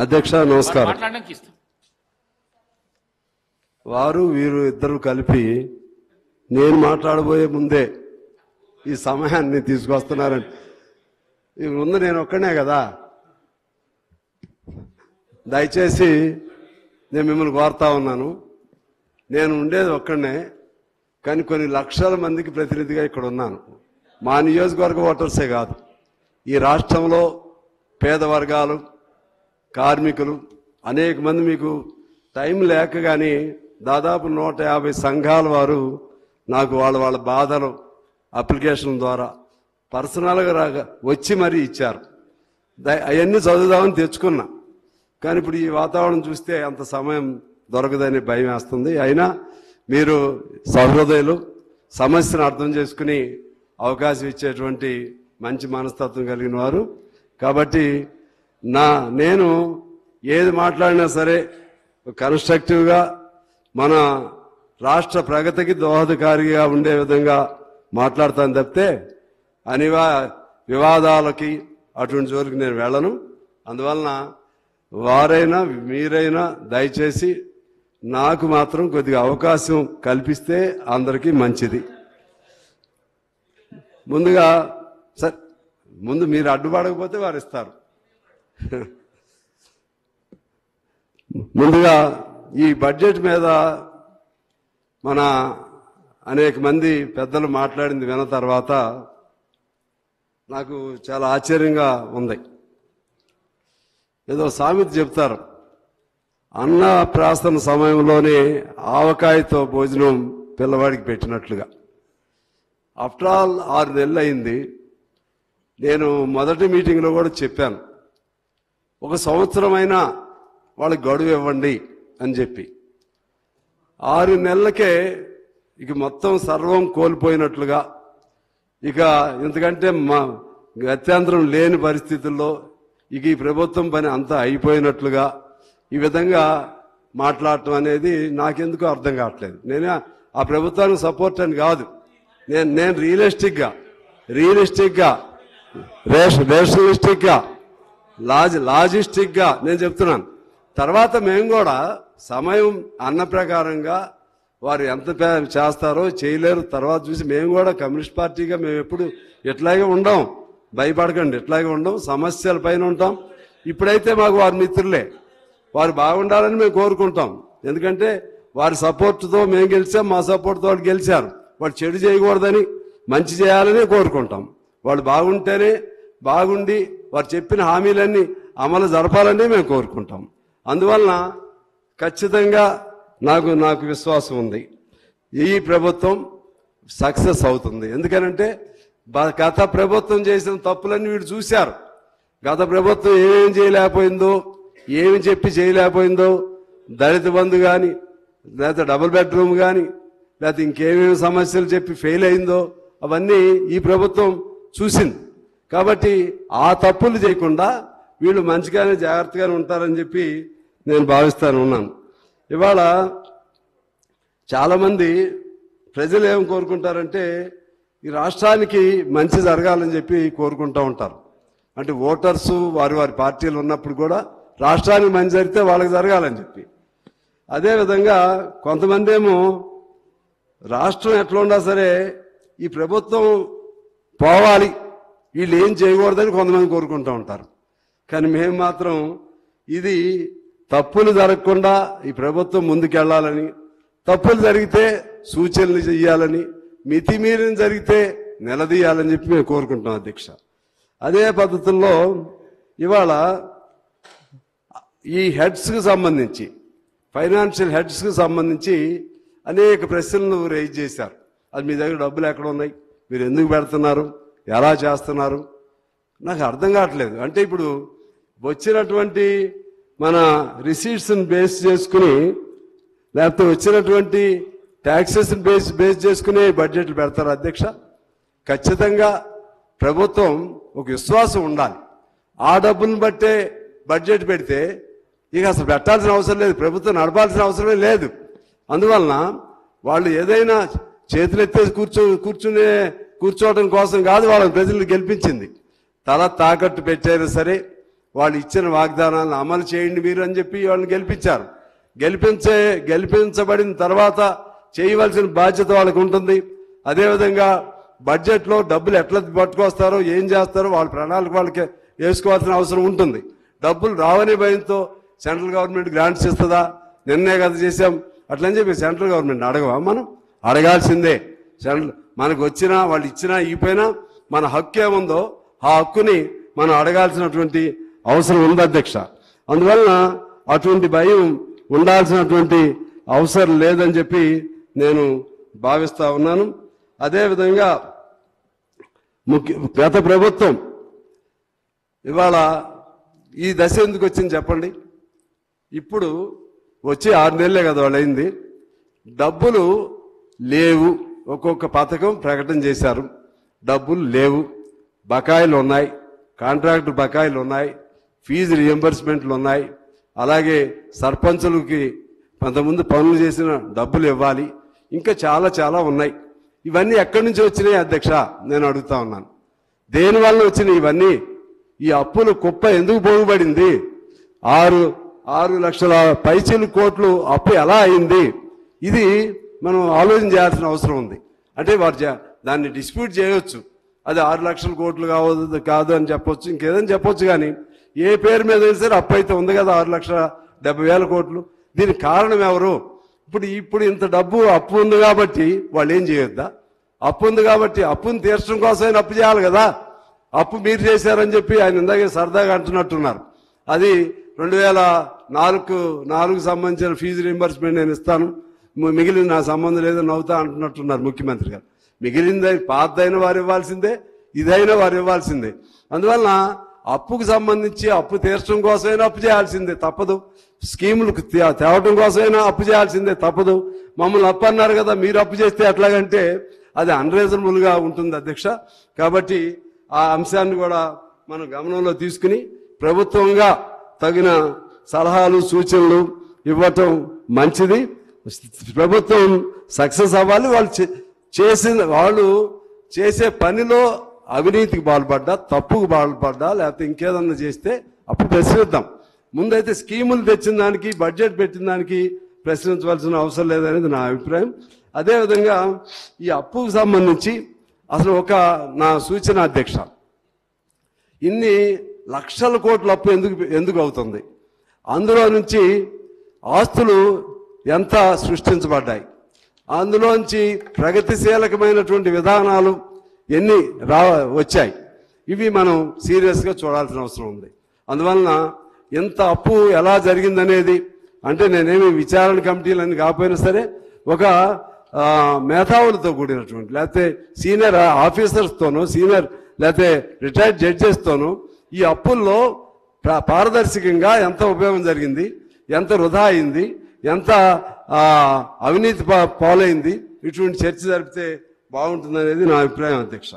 అధ్యక్ష నమస్కారం. వారు వీరు ఇద్దరు కలిపి నేను మాట్లాడబోయే ముందే ఈ సమయాన్ని తీసుకొస్తున్నారండి. ముందు నేను ఒక్కనే కదా, దయచేసి నేను మిమ్మల్ని కోరుతా ఉన్నాను. నేను ఉండేది ఒక్కడనే, కానీ కొన్ని లక్షల మందికి ప్రతినిధిగా ఇక్కడ ఉన్నాను. మా నియోజకవర్గ ఓటర్సే కాదు, ఈ రాష్ట్రంలో పేద వర్గాలు, కార్మికులు అనేక మంది, మీకు టైం లేక కానీ దాదాపు 150 సంఘాల వారు నాకు వాళ్ళ బాధలు అప్లికేషన్ ద్వారా పర్సనల్గా వచ్చి మరీ ఇచ్చారు. అవన్నీ చదువుదామని తెచ్చుకున్నా, కానీ ఇప్పుడు ఈ వాతావరణం చూస్తే అంత సమయం దొరకదని భయం వేస్తుంది. అయినా మీరు సహృదయులు, సమస్యను అర్థం చేసుకుని అవకాశం ఇచ్చేటువంటి మంచి మనస్తత్వం కలిగిన వారు. కాబట్టి నేను ఏది మాట్లాడినా సరే కన్స్ట్రక్టివ్గా మన రాష్ట్ర ప్రగతికి దోహదకారిగా ఉండే విధంగా మాట్లాడతాను తప్పితే వివాదాలకి అటువంటి జోలికి నేను వెళ్ళను. అందువలన వారైనా మీరైనా దయచేసి నాకు మాత్రం కొద్దిగా అవకాశం కల్పిస్తే అందరికీ మంచిది. ముందు మీరు అడ్డుపడకపోతే వారు ఇస్తారు. ముందుగా ఈ బడ్జెట్ మీద మన అనేక మంది పెద్దలు మాట్లాడింది విన్న తర్వాత నాకు చాలా ఆశ్చర్యంగా ఉంది. ఏదో సామెత చెప్తారు, అన్న ప్రాసన సమయంలోనే ఆవకాయతో భోజనం పిల్లవాడికి పెట్టినట్లుగా. ఆఫ్టర్ ఆల్ 6 నెలలు అయింది. నేను మొదటి మీటింగ్లో కూడా చెప్పాను, 1 సంవత్సరమైనా వాళ్ళకి గడువు ఇవ్వండి అని చెప్పి. 6 నెలలకే ఇక మొత్తం సర్వం కోల్పోయినట్లుగా, ఇక ఎందుకంటే గత్యంతరం లేని పరిస్థితుల్లో ఇక ఈ ప్రభుత్వం పని అంతా అయిపోయినట్లుగా ఈ విధంగా మాట్లాడటం అనేది నాకెందుకో అర్థం కావట్లేదు. నేను ఆ ప్రభుత్వానికి సపోర్ట్ అని కాదు, నేను రియలిస్టిక్గా రేషనలిస్టిక్గా లాజిస్టిక్గా నేను చెప్తున్నాను. తర్వాత మేము కూడా సమయం అన్న ప్రకారంగా వారు ఎంత చేస్తారో చేయలేరు తర్వాత చూసి మేము కూడా కమ్యూనిస్ట్ పార్టీగా మేము ఎప్పుడు ఎట్లాగే ఉండం, భయపడకండి, ఎట్లాగే ఉండం, సమస్యల పైన ఉంటాం. ఇప్పుడైతే మాకు వారి మిత్రులే, వారు బాగుండాలని మేము కోరుకుంటాం. ఎందుకంటే వారి సపోర్ట్తో మేము గెలిచాం, మా సపోర్ట్తో వాళ్ళు గెలిచారు. వాళ్ళు చెడు చేయకూడదని మంచి చేయాలని కోరుకుంటాం. వాళ్ళు బాగుంటేనే, బాగుండి వారు చెప్పిన హామీలన్నీ అమలు జరపాలని మేము కోరుకుంటాం. అందువలన ఖచ్చితంగా నాకు విశ్వాసం ఉంది, ఈ ప్రభుత్వం సక్సెస్ అవుతుంది. ఎందుకనంటే గత ప్రభుత్వం చేసిన తప్పులన్నీ వీడు చూశారు. గత ప్రభుత్వం ఏమేమి చేయలేకపోయిందో, ఏమి చెప్పి చేయలేకపోయిందో, దళిత బంధు కానీ, లేకపోతే డబుల్ బెడ్రూమ్ కానీ, లేకపోతే ఇంకేమేమి సమస్యలు చెప్పి ఫెయిల్ అయిందో అవన్నీ ఈ ప్రభుత్వం చూసింది. కాబట్టి ఆ తప్పులు చేయకుండా వీళ్ళు మంచిగానే జాగ్రత్తగానే ఉంటారని చెప్పి నేను ఉన్నాను. ఇవాళ చాలామంది ప్రజలు ఏం కోరుకుంటారంటే ఈ రాష్ట్రానికి మంచి జరగాలని చెప్పి కోరుకుంటూ ఉంటారు. అంటే ఓటర్సు వారి పార్టీలు ఉన్నప్పుడు కూడా రాష్ట్రానికి మంచి జరిగితే వాళ్ళకి జరగాలని చెప్పి. అదేవిధంగా కొంతమంది ఏమో రాష్ట్రం ఎట్లా ఉన్నా సరే ఈ ప్రభుత్వం పోవాలి, వీళ్ళు ఏం చేయకూడదని కొంతమంది కోరుకుంటూ ఉంటారు. కానీ మేము మాత్రం ఇది తప్పులు జరగకుండా ఈ ప్రభుత్వం ముందుకెళ్లాలని, తప్పులు జరిగితే సూచనలు చేయాలని, మితిమీరిన జరిగితే నిలదీయాలని చెప్పి మేము కోరుకుంటాం అధ్యక్ష. అదే పద్ధతుల్లో ఇవాళ ఈ హెడ్స్కి సంబంధించి, ఫైనాన్షియల్ హెడ్స్కి సంబంధించి అనేక ప్రశ్నలు రైజ్ చేశారు. అది మీ దగ్గర డబ్బులు ఎక్కడ ఉన్నాయి, మీరు ఎందుకు పెడుతున్నారు, ఎలా చేస్తున్నారు, నాకు అర్థం కావట్లేదు. అంటే ఇప్పుడు వచ్చినటువంటి మన రిసీట్స్ని బేస్ చేసుకుని, లేకపోతే వచ్చినటువంటి ట్యాక్సెస్ని బేస్ చేసుకుని బడ్జెట్లు పెడతారు అధ్యక్ష. ఖచ్చితంగా ప్రభుత్వం ఒక విశ్వాసం ఉండాలి. ఆ డబ్బులను బట్టే బడ్జెట్ పెడితే ఇక అసలు పెట్టాల్సిన అవసరం లేదు, ప్రభుత్వం నడపాల్సిన అవసరమే లేదు. అందువలన వాళ్ళు ఏదైనా చేతులెత్తేసి కూర్చోవడం కోసం కాదు వాళ్ళని ప్రజలు గెలిపించింది. తల తాకట్టు పెట్టైనా సరే వాళ్ళు ఇచ్చిన వాగ్దానాలను అమలు చేయండి మీరు అని చెప్పి వాళ్ళని గెలిపించారు. గెలిపించబడిన తర్వాత చేయవలసిన బాధ్యత వాళ్ళకు ఉంటుంది. అదేవిధంగా బడ్జెట్లో డబ్బులు ఎట్లా పట్టుకొస్తారో ఏం చేస్తారో వాళ్ళ ప్రణాళిక వాళ్ళకి వేసుకోవాల్సిన అవసరం ఉంటుంది. డబ్బులు రావని భయంతో సెంట్రల్ గవర్నమెంట్ గ్రాంట్స్ ఇస్తుందా, నిన్నే కదా చేసాం అట్లని చెప్పి సెంట్రల్ గవర్నమెంట్ అడగవా? మనం అడగాల్సిందే. మనకు వచ్చినా వాళ్ళు ఇచ్చినా ఇపోయినా మన హక్కు ఏముందో ఆ హక్కుని మనం అడగాల్సినటువంటి అవసరం ఉంది అధ్యక్ష. అందువలన అటువంటి భయం ఉండాల్సినటువంటి అవసరం లేదని చెప్పి నేను భావిస్తా ఉన్నాను. అదేవిధంగా గత ప్రభుత్వం ఇవాళ ఈ దశ ఎందుకు వచ్చింది చెప్పండి? ఇప్పుడు వచ్చి 6 నెలలే కదా వాళ్ళు అయింది. డబ్బులు లేవు. ఒక్కొక్క పథకం ప్రకటన చేశారు, డబ్బులు లేవు, బకాయిలు ఉన్నాయి, కాంట్రాక్ట్ బకాయిలు ఉన్నాయి, ఫీజు రియంబర్స్మెంట్లు ఉన్నాయి, అలాగే సర్పంచులకి కొంతమంది పనులు చేసిన డబ్బులు ఇవ్వాలి, ఇంకా చాలా చాలా ఉన్నాయి. ఇవన్నీ ఎక్కడి నుంచి వచ్చినాయి అధ్యక్ష నేను అడుగుతా ఉన్నాను. దేనివల్ల వచ్చినాయి ఇవన్నీ? ఈ అప్పుల కుప్ప ఎందుకు పోగుబడింది? 6 లక్షల పైచీలు కోట్లు అప్పు ఎలా అయింది? ఇది మనం ఆలోచన చేయాల్సిన అవసరం ఉంది. అంటే వారు దాన్ని డిస్ప్యూట్ చేయొచ్చు, అది 6 లక్షల కోట్లు కాదు అని చెప్పొచ్చు, ఇంకేదని చెప్పొచ్చు. కానీ ఏ పేరు మీద సరే అప్పు అయితే ఉంది కదా 6,70,000 కోట్లు. దీనికి కారణం ఎవరు? ఇప్పుడు ఇంత డబ్బు అప్పు ఉంది కాబట్టి వాళ్ళు ఏం చేయొద్దా? అప్పు ఉంది కాబట్టి అప్పును తీర్చడం కోసమైనా అప్పు చేయాలి కదా. అప్పు మీరు చేశారని చెప్పి ఆయన ఇందాకే సరదాగా అంటున్నట్టున్నారు. అది 2004 సంబంధించిన ఫీజు రీంబర్స్మెంట్ నేను ఇస్తాను, మిగిలిన నా సంబంధం లేదని నవ్వుతా అంటున్నట్టున్నారు ముఖ్యమంత్రి గారు. మిగిలింది పాతదైన వారు ఇవ్వాల్సిందే, ఇదైనా వారు ఇవ్వాల్సిందే. అందువలన అప్పుకు సంబంధించి అప్పు తీర్చడం కోసమైనా అప్పు చేయాల్సిందే తప్పదు, స్కీములకు తేవడం కోసమైనా అప్పు చేయాల్సిందే తప్పదు. మమ్మల్ని అప్పు అన్నారు కదా, మీరు అప్పు చేస్తే ఎట్లాగంటే అది అన్రీజనబుల్గా ఉంటుంది అధ్యక్ష. కాబట్టి ఆ అంశాన్ని కూడా మనం గమనంలో తీసుకుని ప్రభుత్వంగా తగిన సలహాలు సూచనలు ఇవ్వటం మంచిది. ప్రభుత్వం సక్సెస్ అవ్వాలి. వాళ్ళు చేసే పనిలో అవినీతికి పాల్పడ్డా, తప్పుకు పాల్పడ్డా, లేకపోతే ఇంకేదన్నా చేస్తే అప్పుడు ప్రశ్నిద్దాం. ముందైతే స్కీములు తెచ్చిన దానికి, బడ్జెట్ పెట్టిన దానికి ప్రశ్నించవలసిన అవసరం లేదనేది నా అభిప్రాయం. అదేవిధంగా ఈ అప్పుకు సంబంధించి అసలు నా సూచన అధ్యక్ష, ఇన్ని లక్షల కోట్ల అప్పు ఎందుకు అవుతుంది? అందులో నుంచి ఆస్తులు ఎంత సృష్టించబడ్డాయి, అందులోంచి ప్రగతిశీలకమైనటువంటి విధానాలు ఎన్ని వచ్చాయి, ఇవి మనం సీరియస్గా చూడాల్సిన అవసరం ఉంది. అందువలన ఎంత అప్పు ఎలా జరిగిందనేది, అంటే నేనేమి విచారణ కమిటీలని కాకపోయినా సరే ఒక మేధావులతో కూడినటువంటి, లేకపోతే సీనియర్ ఆఫీసర్స్తోనూ, సీనియర్ లేకపోతే రిటైర్డ్ జడ్జెస్తోనూ ఈ అప్పుల్లో పారదర్శకంగా ఎంత ఉపయోగం జరిగింది, ఎంత వృధా అయింది, ఎంత అవినీతి పాలైంది, ఇటువంటి చర్చ జరిపితే బాగుంటుందనేది నా అభిప్రాయం అధ్యక్ష.